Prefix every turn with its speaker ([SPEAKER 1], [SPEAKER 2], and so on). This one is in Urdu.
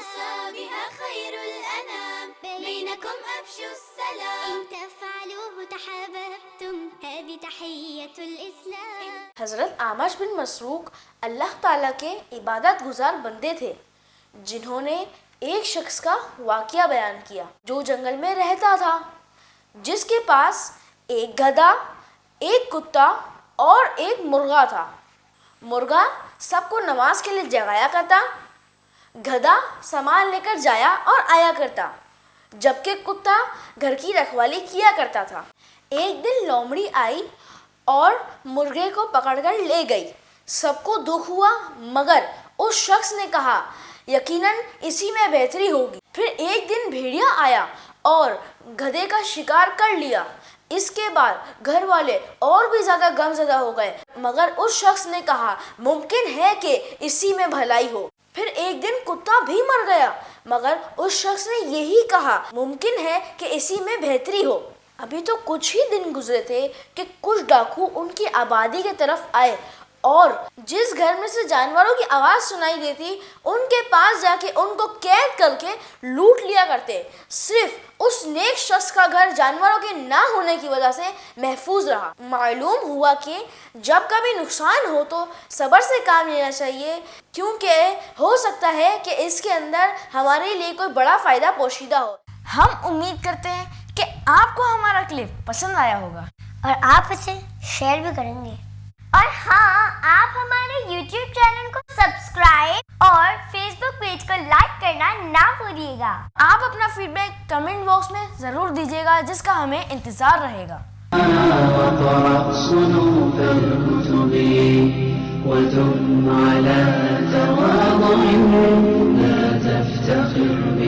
[SPEAKER 1] عسى بها خير الأنام بينكم أفشوا السلام إن تفعلوه تحاببتم هذه تحية الإسلام.
[SPEAKER 2] حضرت اعمش بن مسروق اللہ تعالیٰ کے عبادت گزار بندے تھے جنہوں نے ایک شخص کا واقعہ بیان کیا جو جنگل میں رہتا تھا، جس کے پاس ایک گدھا، ایک کتا اور ایک مرغا تھا. مرغا سب کو نماز کے لیے جگایا کرتا، گدھا سامان لے کر جایا اور آیا کرتا، جبکہ کتا گھر کی رکھوالی کیا کرتا تھا. ایک دن لومڑی آئی اور مرغے کو پکڑ کر لے گئی. سب کو دکھ ہوا مگر اس شخص نے کہا یقیناً اسی میں بہتری ہوگی. پھر ایک دن بھیڑیا آیا اور گدھے کا شکار کر لیا. اس کے بعد گھر والے اور بھی زیادہ غم زدہ ہو گئے مگر اس شخص نے کہا ممکن ہے کہ اسی میں بھلائی ہو. پھر ایک دن کتا بھی مر گیا مگر اس شخص نے یہی کہا ممکن ہے کہ اسی میں بہتری ہو. ابھی تو کچھ ہی دن گزرے تھے کہ کچھ ڈاکو ان کی آبادی کی طرف آئے اور جس گھر میں سے جانوروں کی آواز سنائی دیتی ان کے پاس جا کے ان کو قید کر کے لوٹ لیا کرتے. صرف اس نیک شخص کا گھر جانوروں کے نہ ہونے کی وجہ سے محفوظ رہا. معلوم ہوا کہ جب کبھی نقصان ہو تو صبر سے کام لینا چاہیے کیونکہ ہو سکتا ہے کہ اس کے اندر ہمارے لیے کوئی بڑا فائدہ پوشیدہ ہو.
[SPEAKER 3] ہم امید کرتے ہیں کہ آپ کو ہمارا کلپ پسند آیا ہوگا
[SPEAKER 4] اور آپ اسے شیئر بھی کریں گے.
[SPEAKER 3] اور ہاں، آپ ہمارے یوٹیوب چینل کو سبسکرائب اور فیس بک پیج کو لائک کرنا نہ بھولیے گا. آپ اپنا فیڈ بیک کمنٹ باکس میں ضرور دیجیے گا جس کا ہمیں انتظار رہے گا.
[SPEAKER 5] وقرأ صنوف الكتب وتم على تواضع لا تفتخر